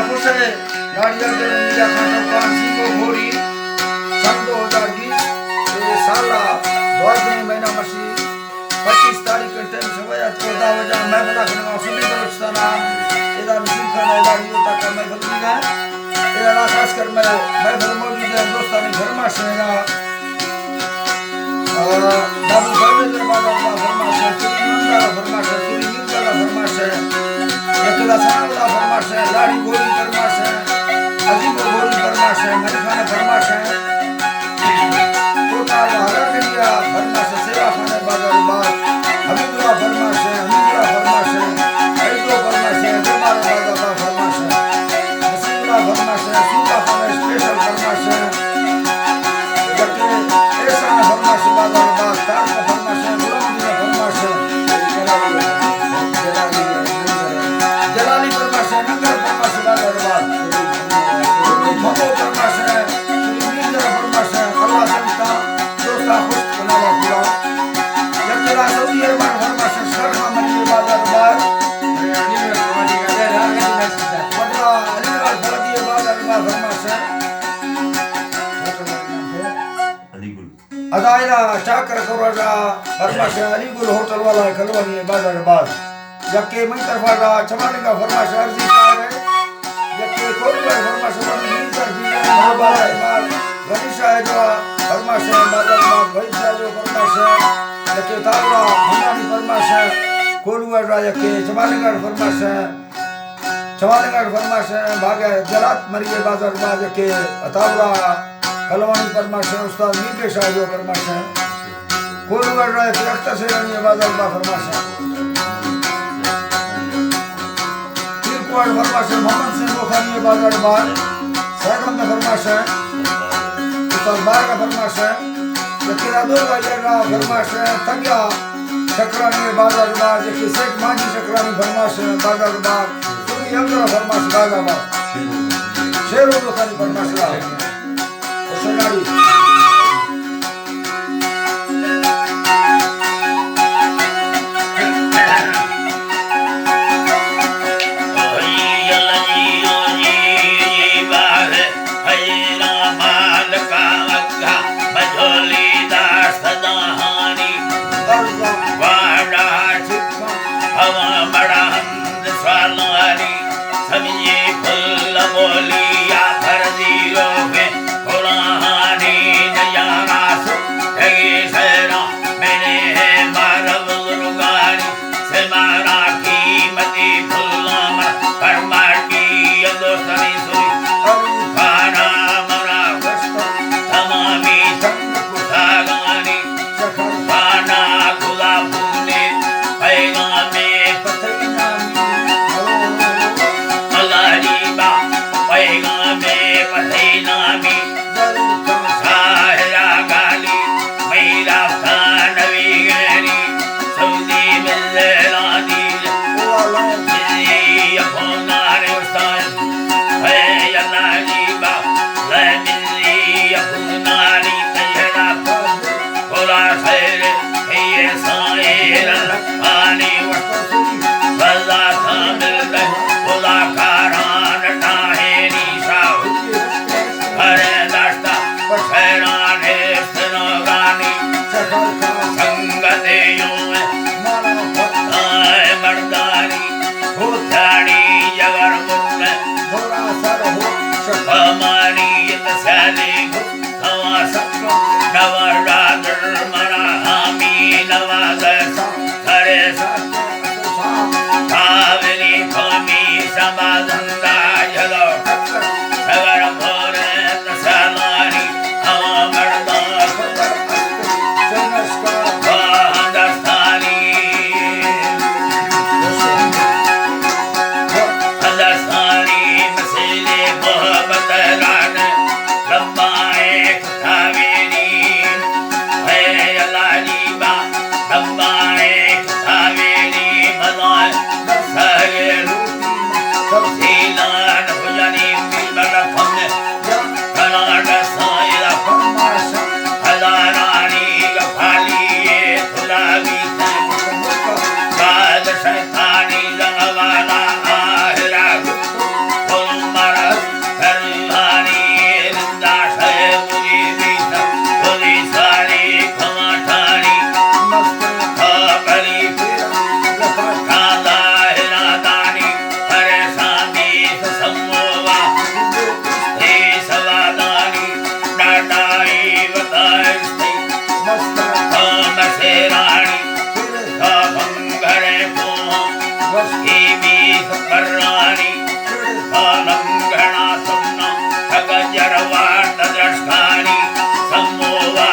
खुश है गाड़िया के मीडिया खाना कांसी को घोड़ी सन 2020 साला द्वादश महीना मसी 25 तारीख के टाइम सवया 14 बजे मैं बता के सुनी बलुचिस्तान इधर नसीब खान इधर यो तक मैं बदली गया इधर खास कर मैं मौजूद है दोस्तानी घर में सेगा बाबू फरमेंद्र बाबा फरमाश है सुनील फरमाश है सुनील फरमाश है यकला सावला फरमाश है लाड़ी गोरी फरमाश है अजीब गोरी फरमाश है मरखाना फरमाश है कोटा हरा करिया फरमाश सेवा खाने बाजार बाग हमीदुल्लाह फरमाश है ऐदो फरमाश है जमाल बाबा फरमाश है नसीबुल्लाह फरमाश है सूबा खाने स्पेशल फरमाश है जबकि ऐसा फरमाश बाजार बाग तार का फरमाश है गुलाम दी फरमाश है जलाली फरमाश है नंगर फरमाश बाजार बाग ममो फरमाश है मीरजा फरमाश है अल्लाह संता दोस्ता खुश बनावा पूरा यकला सऊदी अरब फरमाश है शर्मा मनी बाजार बाग बदला अलीगढ़ फलदी बाजार बाग फरमाश है अदायरा चाकर कोराजा फरमाश है अलीगुल होटल वाला कलवानी बाजार बाग जबकि मई तरफा चमाने का फरमाश अर्जी कार है जबकि कोई फरमाश नहीं कर दिया बाजार बाग गणेशा है जो फरमाश है बाजार बाग वैद्य जो फरमाश है जबकि तावरा हमारी फरमाश है कोलुआ जबकि चमानेगढ़ फरमाश है भागे जलात मरिए बाजार बाग जबकि तावरा कलवानी फरमाश है उस्ताद मीर शाह जो फरमाश है कोलुआ जबकि अख्तर से रही बाजार बाग फरमाश है फरमाश है मोहम्मद सिंह बुखारी बाजार बाग सैगम का फरमाश है उस्ताद बार का फरमाश है यकीरादो का जगह फरमाश है तंगिया शकरानी बाजार बाग जबकि शेख मांझी शकरानी फरमाश है बाजार बाग सुनी अंगरा फरमाश बाजार बाग शेरो बुखारी फरमाश है सोनारी Allah बर्रानी सालंगणा सन्ना खगजरवाट दृष्टानी सम्मोवा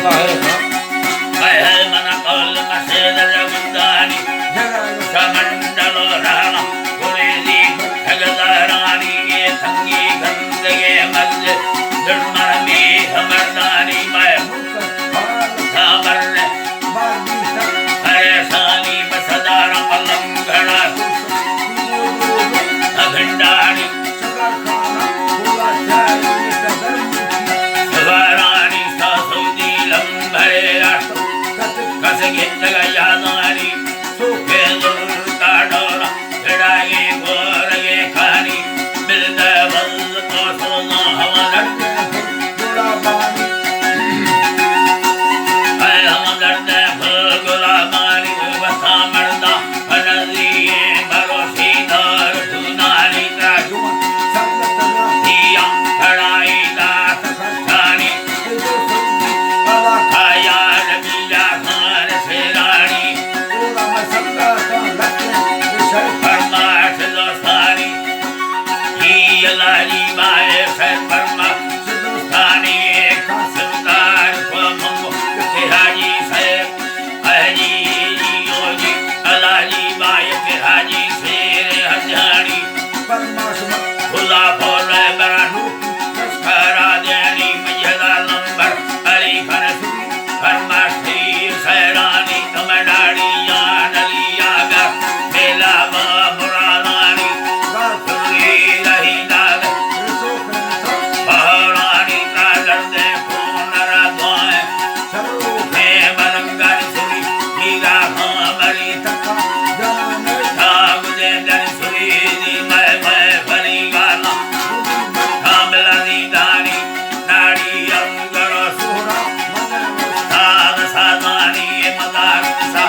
है मन कल मसेद रविंदानी समंडलो राणा गुरेदी भगदारानी ये संगी गंदगे मल्ल दुर्मनी हमरदानी मैं सामरने हरेशानी बसदार पलंगड़ा अभिंडानी सवारानी सासुदी लंबरे कसगे तगयादानी सुखे दुर्ता डोरा हिड़ागे गोरगे खानी बिल्द बल तो सोना हवा लड़ते गुला बानी हम लड़ते गुला बानी बसा मर्दा अनदिए भरोसी दार धुनानी त्राजु दिया खड़ाई दात खड़ानी खाया रबिया खान शेरानी फरमाश दोस्तानी ये लाली बाए सर फरमा दोस्तानी सरदार को मंगो हाजी साहब हाजी योगी अलाजी बाए के हाजी शेर हजानी खुला बोल बरानू खरा देनी मजदा नंबर अली फरस फरमाश सैरानी कमडाड़ी यान अलिया गा मेला मुरादानी सुरी रही दाग बहरानी का दर्दे पूनरा द्वाए मैं बलंगारी सुरी नीगा हमारी तका धाग दे दर सुरी दी मैं फनी गाना कामला दी दानी नाड़ी अंगरो सुरा साद सादानी मदार सा